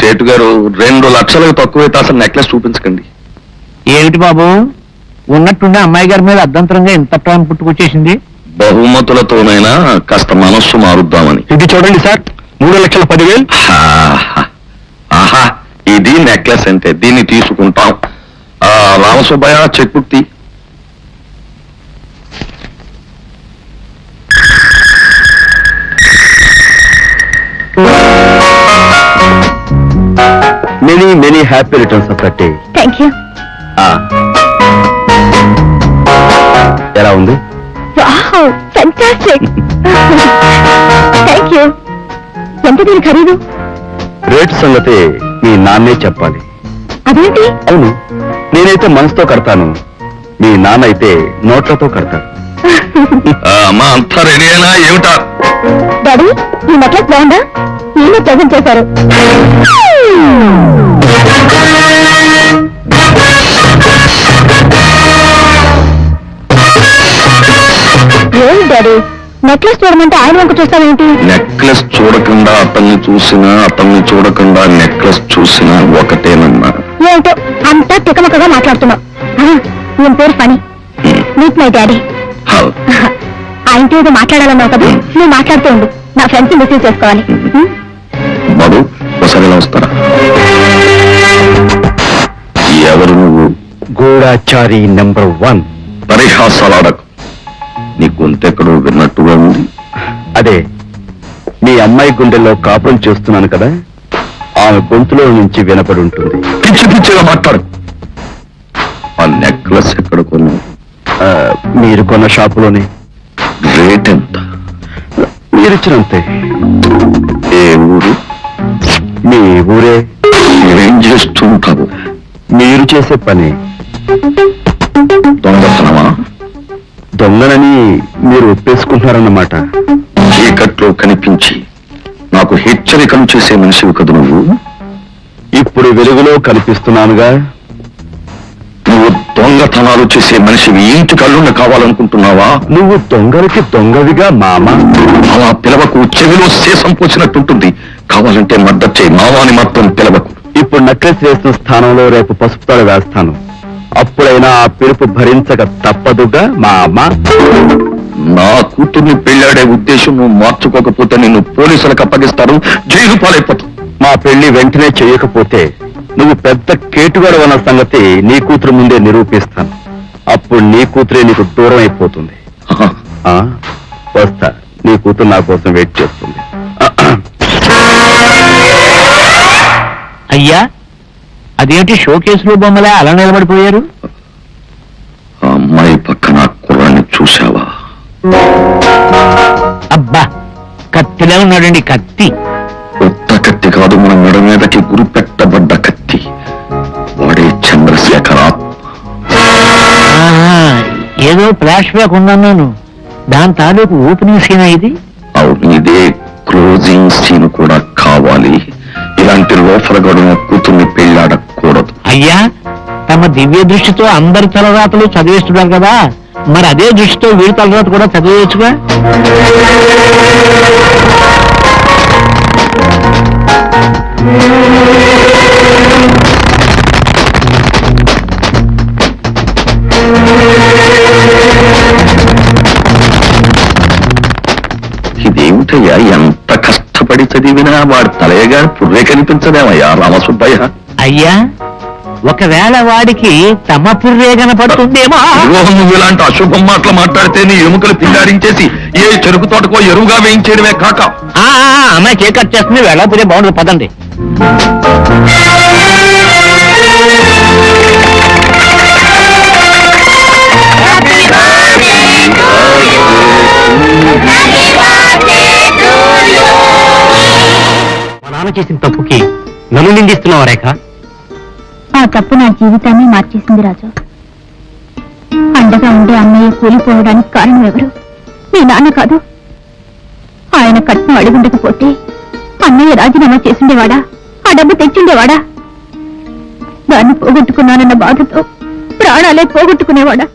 సేటు గారు 2 లక్షలకు తక్కువైతే అసలు నెక్లెస్ చూపించకండి. ఏమిటి బాబు, ఉన్నట్టుండే అమ్మాయి గారి మీద అర్ధంతరంగా ఇంత ప్రేమ పుట్టుకొచ్చేసింది? బహుమతులతోనైనా కాస్త మనస్సు మారుద్దామని. ఇది చూడండి సార్, 3,10,000. ఆహా, ఇది నెక్లెస్ అంటే దీన్ని తీసుకుంటాం. రామసుబ్బయ్య చెక్ బుక్ తీ. Many happy returns of the day. Thank you. ఎలా ఉంది? Wow, fantastic. Thank you. ఎంత దీని ఖరీదు? రేటు సంగతి మీ నాన్నే చెప్పాలి. అదేంటి? అవును, నేనైతే మనసుతో కడతాను, మీ నాన్న అయితే నోట్లతో కడతాడు. అమ్మా అంతా రెడీ అయినా ఏమిటా? డాడీ, ఈ నెక్లెస్ బాగుందా? ఈయన ప్రజెంట్ చేశారు. ఏం డాడీ, నెక్లెస్ చూడమంటే ఆయన వంక చూస్తావేంటి? నెక్లెస్ చూడకుండా అతన్ని చూసినా, అతన్ని చూడకుండా నెక్లెస్ చూసినా ఒకటేనన్నా. ఏమిటో అంతా తికమకగా మాట్లాడుతున్నావు. ఈయన పేరు ఫణి, మీట్ మై డాడీ. ఆయనతో ఏదో మాట్లాడాలన్నావు కదా, నువ్వు మాట్లాడుతూ ఉండు, నా ఫ్రెండ్స్ రిసీవ్ చేసుకోవాలి. మధు, ఒకసారి ఇలా వస్తారా? ఎవరు నువ్వు? గూఢాచారి నెంబర్ 1. పరిహాసాలాడకు, నీ గొంతెక్కడో విన్నట్టుగా ఉంది. అదే, మీ అమ్మాయి గుండెల్లో కాపురం చేస్తున్నాను కదా, ఆమె గొంతులో నుంచి వినపడి ఉంటుంది. పిచ్చి పిచ్చిగా మాట్లాడు. ఆ నెక్లెస్ ఎక్కడ కొన్నావు? మీరు కొన్న షాపులోనే. రేట్ ఎంత? మీరిచ్చినంతే. ఏ ఊరు? మీ ఊరే. ఏం చేస్తుంటావు? మీరు చేసే పని. దొంగతనమా? దొంగనని మీరు ఒప్పేసుకుంటున్నారన్నమాట. చీకట్లో కనిపించి నాకు హెచ్చరికలు చేసే మనిషివి కదా నువ్వు. ఇప్పుడు వెలుగులో కనిపిస్తున్నానుగా. నువ్వు దొంగతనాలు చేసే మనిషివి, ఇంటి కళ్ళున్న కావాలనుకుంటున్నావా? నువ్వు దొంగలకి దొంగవిగా మామ. అలా పిలవకు, చెవిలో శేషం పోసినట్టుంటుంది. కావాలంటే మద్దతు చేయి, మావాని మాత్రం పిలవకు. ఇప్పుడు నెక్లెస్ వేసిన స్థానంలో రేపు పసుపు తాడు వేస్తాను, అప్పుడైనా ఆ పిలుపు భరించక తప్పదుగా మామ. నా కూతుర్ని పెళ్లాడే ఉద్దేశం నువ్వు మార్చుకోకపోతే నిన్ను పోలీసులకు అప్పగిస్తారు, జైలు పాలైపోతావు. మా పెళ్లి వెంటనే చేయకపోతే నువ్వు పెద్ద కేటుగాడు అన్న సంగతి నీ కూతురు ముందే నిరూపిస్తాను. అప్పుడు నీ కూతురే నీకు దూరం అయిపోతుంది. వస్తా, నీ కూతురు నా కోసం వెయిట్ చేస్తుంది. అయ్యా, అదేంటి షోకేసులో బొమ్మలే అలా నిలబడిపోయారు? ఆ అమ్మాయి పక్కన కుర్రాన్ని చూశావా? అబ్బా, కత్తిలా ఉన్నాడండి, కత్తి. కొత్త కత్తి కాదు, మన మెడ మీదకి గురి పెట్టబడ్డ కత్తి. వాడే చంద్రశేఖర. ఏదో ఫ్లాష్ బ్యాక్ ఉందన్నాను, దాని తాలూకు ఓపెనింగ్ సీన్ ఇది. అవును, ఇదే క్లోజింగ్ సీన్ కూడా కావాలి. ఇలాంటి లోఫర్ గడున కూతుర్ని పెళ్లాడకూడదు. అయ్యా, తమ దివ్య దృష్టితో అందరి తలరాతలు చదివేస్తున్నారు కదా, మరి అదే దృష్టితో వీడి తలరాత కూడా చదివేయచ్చుగా. ఇదేమిటయ్యా, ఎంత కష్టపడి చదివినా వాడి తలయగా పుర్రే కనిపించదేమయ్యా రామసుబ్బయ్య. అయ్యా, ఒకవేళ వాడికి తమ పుర్రే కనపడుతుందేమో. నువ్వు ఇలాంటి అశుభం మాటలు మాట్లాడితే నీ ఎముకలు పిండారించేసి ఏ చెరుకు తోటకో ఎరువుగా వేయించేయడమే కాక. అమ్మాయి కేక్ కట్ చేస్తుంది, వెళ్ళకపోతే బాగుండదు, పదండి. మా నాన్న చేసిన తప్పుకి నన్ను నిందిస్తున్నావా రేఖ? ఆ తప్పు నా జీవితాన్ని మార్చేసింది రాజు. అండగా ఉండే అన్నయ్య కూలిపోవడానికి కారణం ఎవరు? మీ నాన్న కాదు. ఆయన కట్నం అడుగుండకపోతే అన్నయ్య రాజీనామా చేసుండేవాడా? ఆ డబ్బు తెచ్చిండేవాడా? దాన్ని పోగొట్టుకున్నానన్న బాధతో ప్రాణాలే పోగొట్టుకునేవాడా?